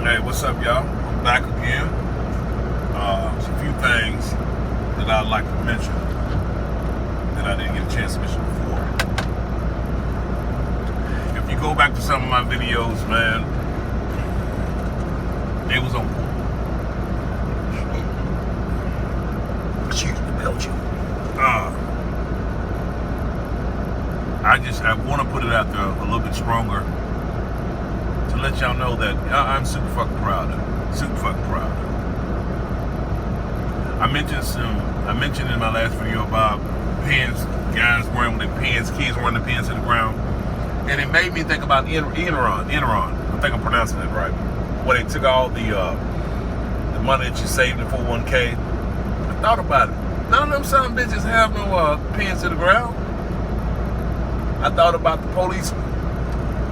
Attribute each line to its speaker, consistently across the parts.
Speaker 1: Hey, what's up, y'all? I'm back again. There's a few things that I'd like to mention that I didn't get a chance to mention before. If you go back to some of my videos, man, they was on point. Excuse me, Belgium. I want to put it out there a little bit stronger to let y'all know that I'm super fucking proud of it. Super fucking proud of it. I mentioned in my last video about pins, guys wearing their pins, kids wearing their pins to the ground. And it made me think about Enron. I think I'm pronouncing it right. When they took all the money that you saved in 401k. I thought about it. None of them son of bitches have no pins to the ground. I thought about the police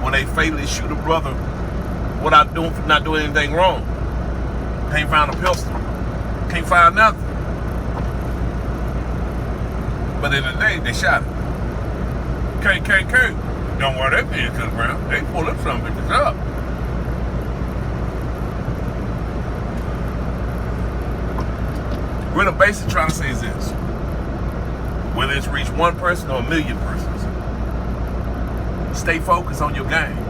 Speaker 1: when they fatally shoot a brother without not doing anything wrong. Can't find a pistol. Can't find nothing. But in the day, they shot him. KKK don't wear their pins to the ground. They pull them some bitches up. What I'm basically trying to say is this. Whether it's reach one person or a million persons, stay focused on your game.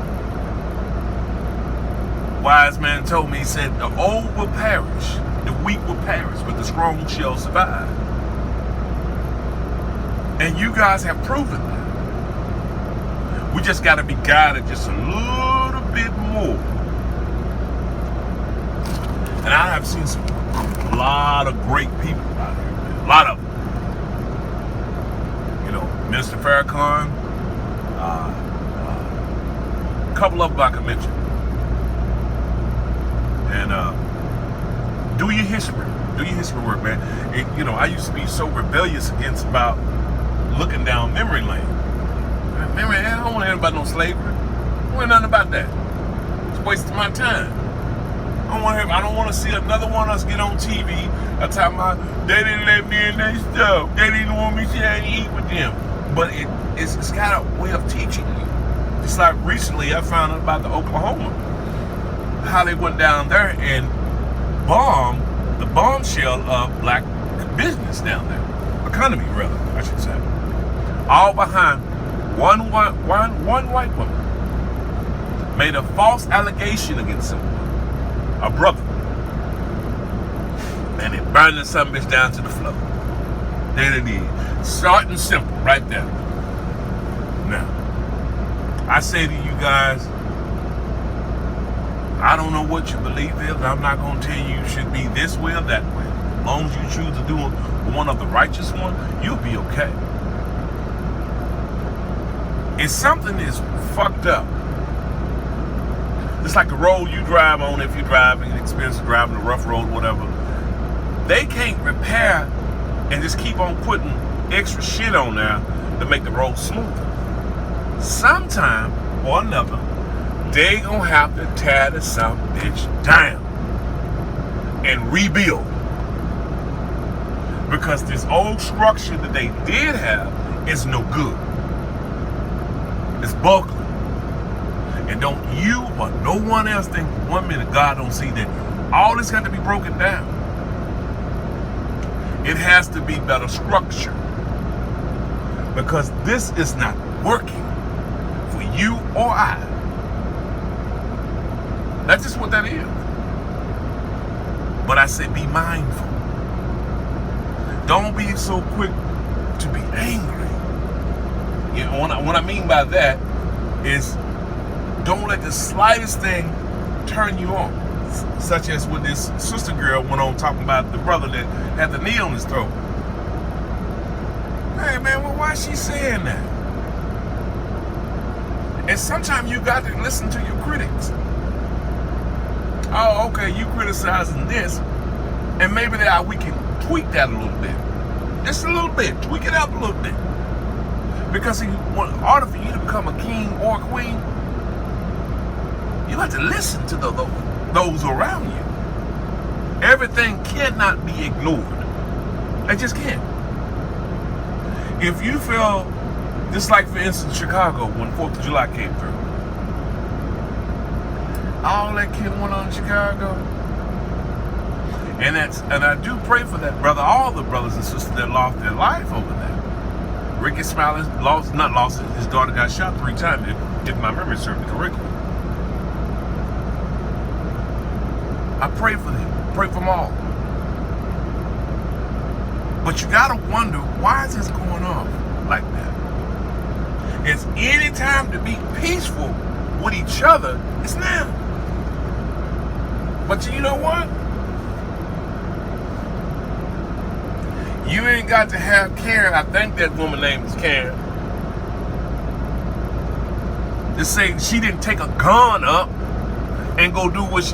Speaker 1: Wise man told me, he said, the old will perish, the weak will perish, but the strong shall survive. And you guys have proven that. We just got to be guided just a little bit more. And I have seen a lot of great people out here, man. A lot of them. You know, Minister Farrakhan, a couple of them I can mention. And do your history work, man. I used to be so rebellious against about looking down memory lane. Memory, I don't want to hear about no slavery. I don't want nothing about that. It's a waste of my time. I don't want to see another one of us get on TV talking about they didn't let me in their stuff. They didn't want me to eat with them. But it's got a way of teaching you. Just like recently I found out about the Oklahoma. How they went down there and bombed the bombshell of black business down there. Economy, rather, I should say. All behind one white woman. Made a false allegation against someone. A brother. And it burned the son bitch down to the floor. There it is. Short and simple, right there. Now, I say to you guys, I don't know what you believe is. I'm not going to tell you should be this way or that way. As long as you choose to do one of the righteous one, you'll be okay. If something is fucked up, it's like the road you drive on, if you're driving, expensive driving a rough road, whatever. They can't repair and just keep on putting extra shit on there to make the road smoother. Sometime or another, they gonna have to tear the son bitch down and rebuild. Because this old structure that they did have is no good. It's buckling. And don't you or no one else think for 1 minute God don't see that all this got to be broken down. It has to be better structure. Because this is not working for you or I. That's just what that is. But I say be mindful. Don't be so quick to be angry. You know, what I mean by that is don't let the slightest thing turn you on. Such as when this sister girl went on talking about the brother that had the knee on his throat. Hey man, well, why is she saying that? And sometimes you got to listen to your critics. Oh, okay, you criticizing this, and maybe we can tweak that a little bit. Just a little bit, tweak it up a little bit. Because in order for you to become a king or a queen, you have to listen to those around you. Everything cannot be ignored. It just can't. If you feel, just like for instance Chicago when 4th of July came through, all that kid went on in Chicago. And I do pray for that brother, all the brothers and sisters that lost their life over that. Ricky Smiley his daughter got shot 3 times, if my memory serves me correctly. I pray for them, pray for them all. But you gotta wonder, why is this going on like that? It's any time to be peaceful with each other, it's now. But you know what? You ain't got to have Karen, I think that woman's name is Karen, to say she didn't take a gun up and go do what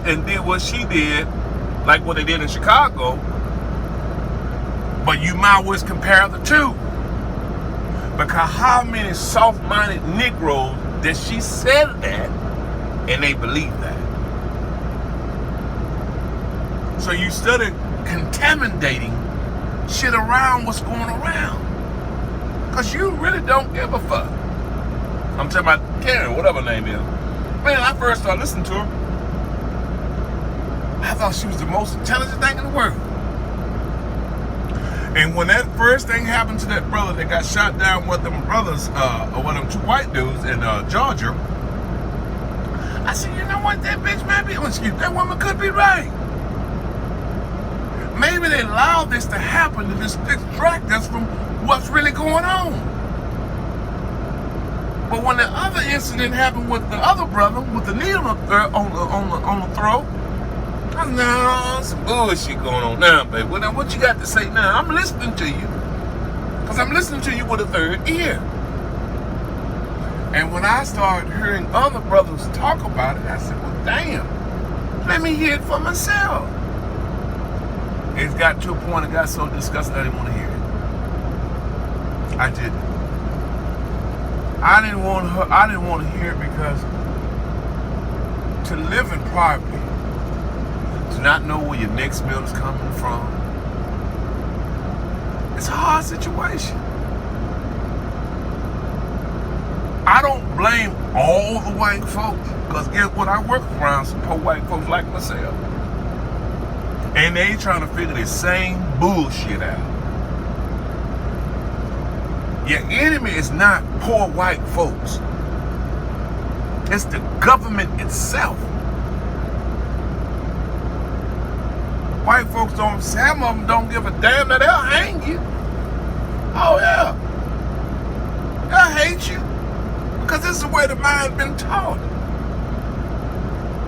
Speaker 1: she did, like what they did in Chicago. But you might always compare the two. Because how many soft-minded Negroes that she said that and they believe that? So you started contaminating shit around what's going around. Because you really don't give a fuck. I'm talking about Karen, whatever her name is. Man, I first started listening to her, I thought she was the most intelligent thing in the world. And when that first thing happened to that brother that got shot down with them brothers, or one of them 2 white dudes in Georgia, I said, you know what, that bitch might be, that woman could be right. Maybe they allowed this to happen to distract us from what's really going on. But when the other incident happened with the other brother, with the needle on the throat, I said, no, some bullshit going on now, baby. Well, now what you got to say now? I'm listening to you. Because I'm listening to you with a third ear. And when I started hearing other brothers talk about it, I said, well, damn, let me hear it for myself. It got to a point, it got so disgusting I didn't want to hear it. I didn't. I didn't want to hear it because to live in poverty, to not know where your next meal is coming from, it's a hard situation. I don't blame all the white folks, because guess what? I work around some poor white folks like myself. And they trying to figure the same bullshit out. Your enemy is not poor white folks. It's the government itself. White folks don't, some of them don't give a damn that they'll hang you. Oh yeah. They'll hate you. Because this is the way the mind's been taught.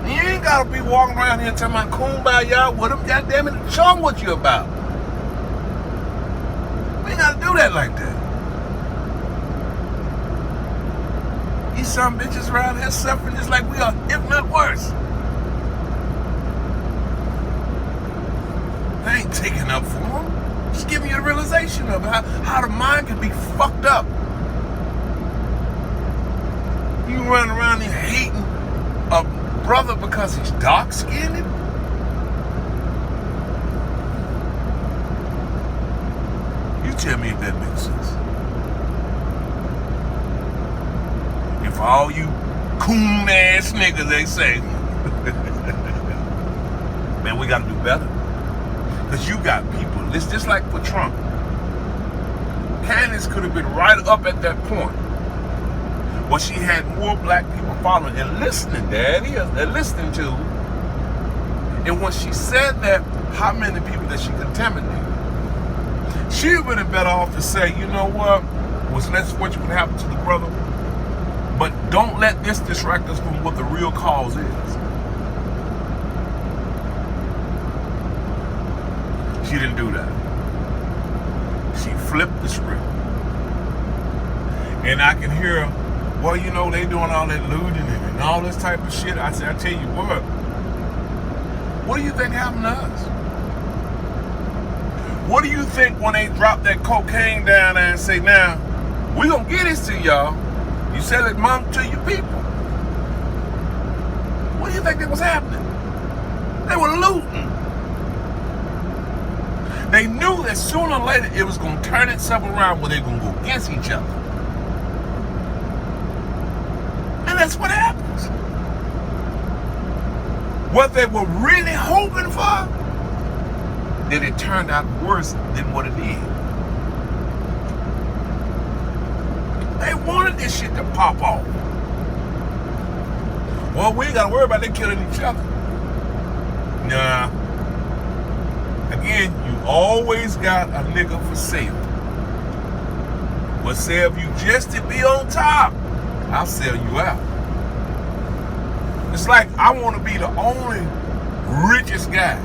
Speaker 1: And you ain't gotta be walking around here talking about kumbaya with them. Goddammit, show them what you about. We ain't gotta do that like that. These some bitches around here suffering just like we are, if not worse. I ain't taking up for them. Just giving you a realization of how the mind can be fucked up. You run around here hating a brother because he's dark-skinned? You tell me if that makes sense. And for all you coon-ass niggas, they say, man, we gotta do better. Because you got people, it's just like for Trump. Candace could have been right up at that point. Well, she had more black people following and listening, they're listening to. And when she said that, how many people that she contaminated? She would have been better off to say, you know what, let's watch what happened to the brother, but don't let this distract us from what the real cause is. She didn't do that. She flipped the script. And I can hear her, well, you know, they doing all that looting and all this type of shit. I said, I tell you what do you think happened to us? What do you think when they drop that cocaine down there and say, now, we gonna get this to y'all. You sell it, mom, to your people. What do you think that was happening? They were looting. They knew that sooner or later it was gonna turn itself around where they're gonna go against each other. And that's what happens. what they were really hoping for, that it turned out worse than what it did. They wanted this shit to pop off. Well, we ain't got to worry about them killing each other. Nah. Again, you always got a nigga for sale. But say if you just to be on top, I'll sell you out. It's like I want to be the only richest guy.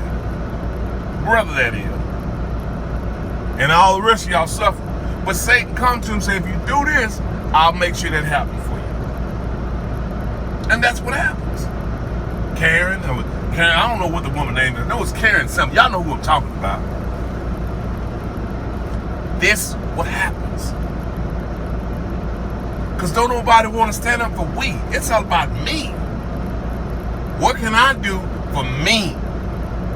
Speaker 1: Brother, that is. And all the rest of y'all suffer. But Satan come to him and say, if you do this, I'll make sure that happens for you. And that's what happens. Karen, I don't know what the woman's name is. I know it's Karen something. Y'all know who I'm talking about. This what happens. Because don't nobody want to stand up for we. It's all about me. What can I do for me?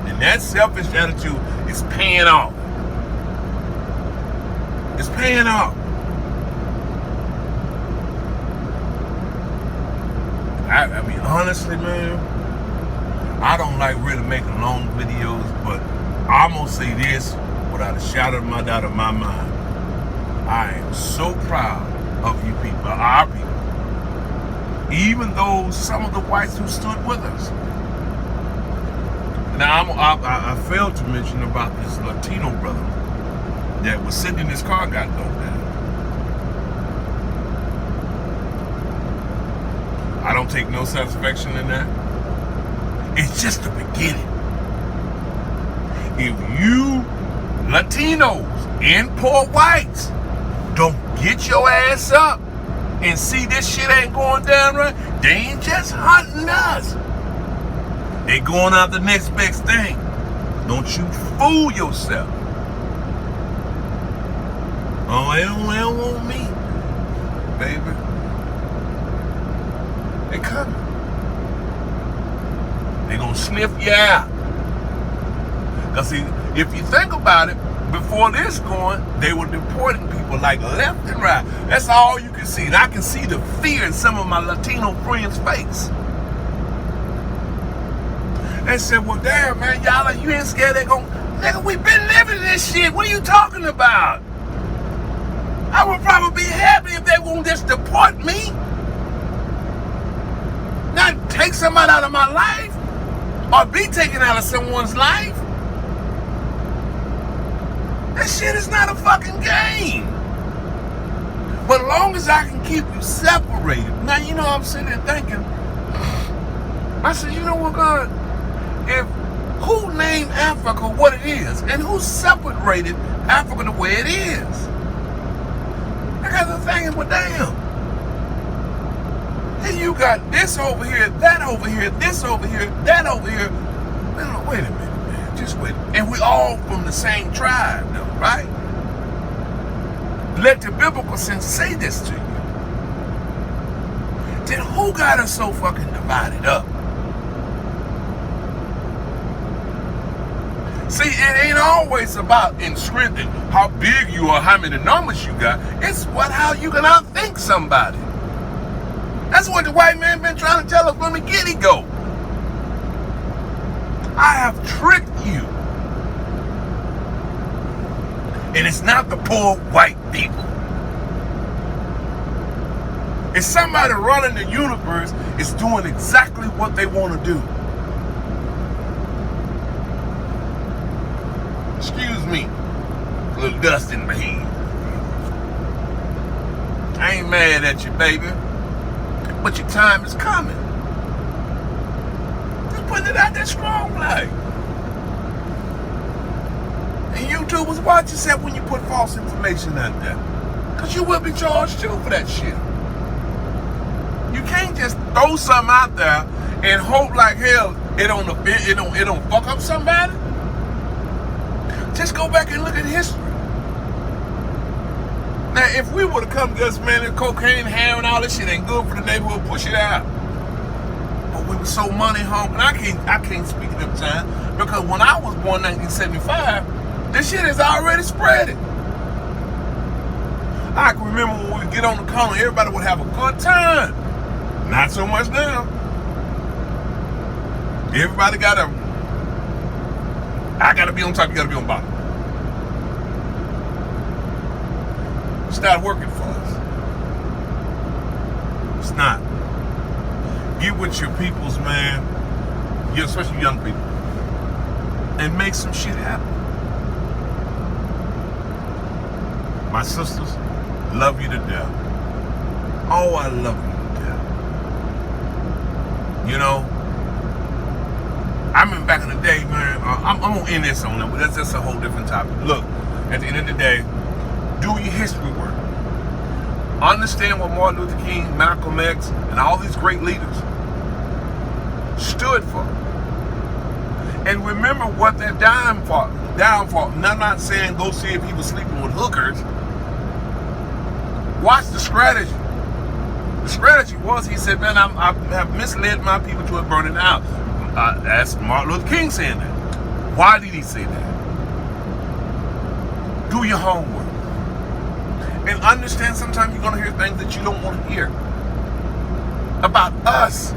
Speaker 1: And that selfish attitude is paying off. It's paying off. I mean, honestly, man, I don't like really making long videos, but I'm going to say this without a shadow of a doubt in my mind. I am so proud of you people, our people. Even though some of the whites who stood with us. Now, I failed to mention about this Latino brother that was sitting in his car, got dumped down. I don't take no satisfaction in that. It's just the beginning. If you Latinos and poor whites don't get your ass up and see this shit ain't going down right, they ain't just hunting us. They going out the next best thing. Don't you fool yourself. Oh, they don't want me, baby. They coming. They gonna sniff you out. Cause see, if you think about it, before this going, they were deporting people like left and right. That's all you can see. And I can see the fear in some of my Latino friends' face. They said, well, damn, man, y'all, you ain't scared they gon'... Nigga, we been living this shit. What are you talking about? I would probably be happy if they won't just deport me. Not take somebody out of my life or be taken out of someone's life. That shit is not a fucking game. But as long as I can keep you separated. Now, you know, I'm sitting there thinking, I said, you know what, God? If who named Africa what it is and who separated Africa the way it is? I got the thinking, well, damn. And you got this over here, that over here, this over here, that over here. No, wait a minute, man. Just wait. And we all from the same tribe, though, right? Let the biblical sense say this to you. Then who got us so fucking divided up? See, it ain't always about in strength and how big you are, how many numbers you got. It's how you can outthink somebody. That's what the white man been trying to tell us from the get-go. I have tricked you. And it's not the poor white people. It's somebody running the universe is doing exactly what they want to do. Excuse me, a little dust in my head. I ain't mad at you, baby. But your time is coming. Just putting it out there strong like. And YouTubers watch yourself when you put false information out there. Because you will be charged too for that shit. You can't just throw something out there and hope like hell it don't fuck up somebody. Just go back and look at history. Now, if we would have come to us, man, the cocaine, heroin, all this shit ain't good for the neighborhood, push it out. But we were so money hungry. I can't speak at them time because when I was born in 1975, this shit is already spreading. I can remember when we get on the corner, everybody would have a good time. Not so much now. Everybody I gotta be on top, you gotta be on bottom. It's not working for us. It's not. Get with your peoples, man. Especially young people. And make some shit happen. My sisters, love you to death. Oh, I love you to death. You know, I remember back in the day, man, I'm going to end this on it, but that's a whole different topic. Look, at the end of the day, do your history work. Understand what Martin Luther King, Malcolm X, and all these great leaders stood for. And remember what their downfall. And I'm not saying go see if he was sleeping with hookers. Watch the strategy. The strategy was, he said, man, I have misled my people to a burning out. That's Martin Luther King saying that. Why did he say that? Do your homework. And understand sometimes you're going to hear things that you don't want to hear. About us.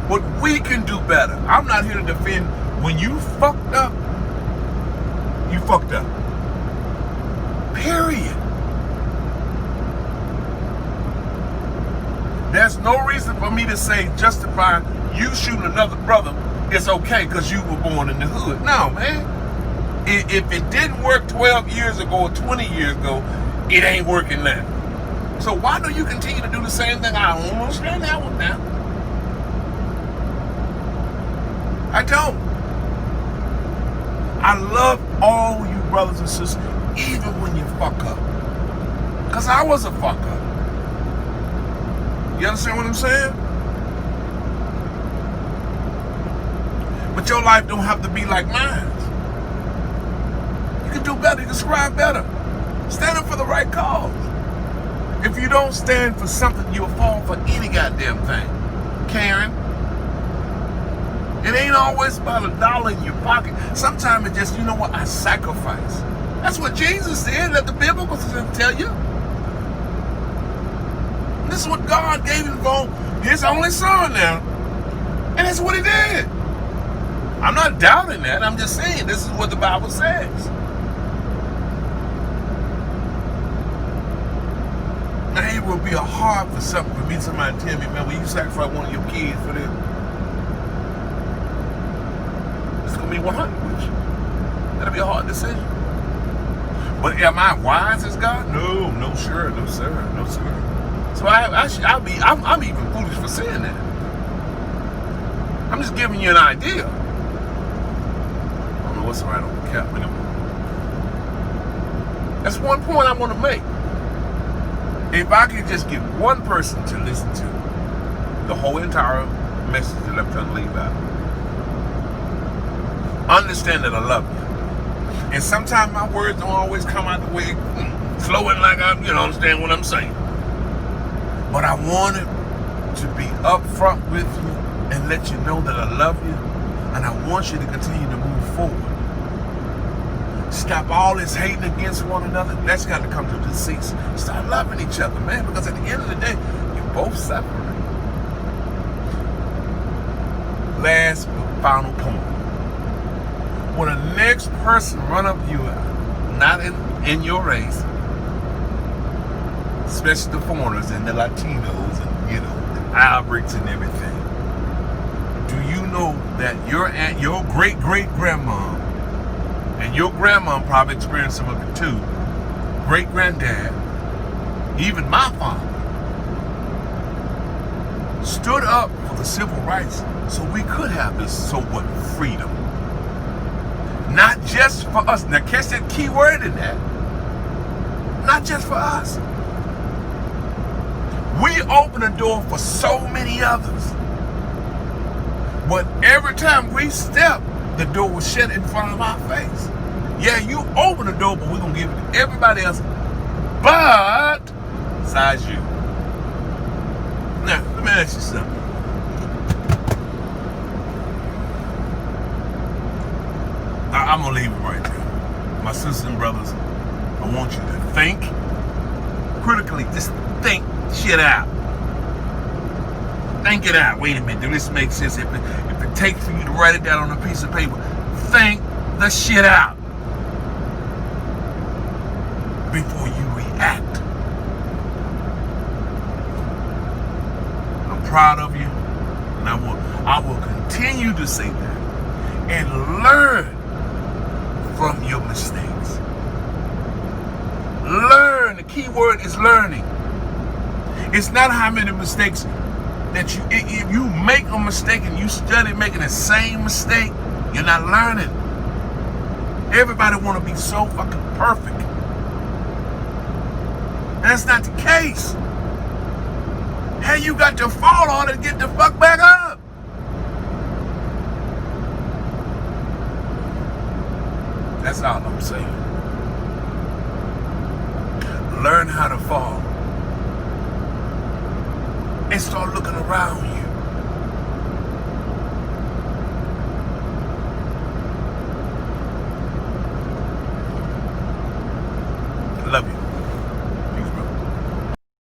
Speaker 1: What we can do better. I'm not here to defend when you fucked up. You fucked up. Period. There's no reason for me to say justify you shooting another brother. It's okay because you were born in the hood. No, man. If it didn't work 12 years ago or 20 years ago, it ain't working now. So why do you continue to do the same thing? I don't understand that one now. I don't. I love all you brothers and sisters, even when you fuck up. Because I was a fuck up. You understand what I'm saying? But your life don't have to be like mine. You can do better, you can strive better. Stand up for the right cause. If you don't stand for something, you'll fall for any goddamn thing. Karen. It ain't always about $1 in your pocket. Sometimes it's just, you know what, I sacrifice. That's what Jesus did. Let the biblical tell you. This is what God gave him for his only son now. And that's what he did. I'm not doubting that. I'm just saying this is what the Bible says. Now it will be a hard for something for me, somebody to tell me, man, will you sacrifice one of your kids for this? It's going to be 100 with you. That'll be a hard decision. But am I wise as God? No, sir. So I'm even foolish for saying that. I'm just giving you an idea. I don't know what's right on the cap anymore. That's one point I want to make. If I could just get one person to listen to the whole entire message that I'm trying to leave out. Understand that I love you. And sometimes my words don't always come out the way flowing like understand what I'm saying. But I wanted to be upfront with you and let you know that I love you, and I want you to continue to move forward. Stop all this hating against one another. That's got to come to the cease. Start loving each other, man, because at the end of the day, you're both separate. Last but final point. When the next person run up you, not in your race, especially the foreigners and the Latinos and the Alberts and everything, do you know that your great-great-grandma and your grandma probably experienced some of it too, great-granddad, even my father, stood up for the civil rights so we could have this so-what freedom. Not just for us. Now catch that key word in that. Not just for us. We open a door for so many others. But every time we step, the door was shut in front of our face. Yeah, you open the door, but we're going to give it to everybody else. But, besides you. Now, let me ask you something. I'm going to leave it right there. My sisters and brothers, I want you to think critically. Just think shit out. Think it out. Wait a minute. Do this make sense? If it takes for you to write it down on a piece of paper, think the shit out before you react. I'm proud of you, and I will continue to say that, and learn from your mistakes. Learn. The key word is learning. It's not how many mistakes that if you make a mistake and you study making the same mistake, you're not learning. Everybody want to be so fucking perfect. That's not the case. Hey, you got to fall on it and get the fuck back up. That's all I'm saying. Learn how to fall. And start looking around you. I love you.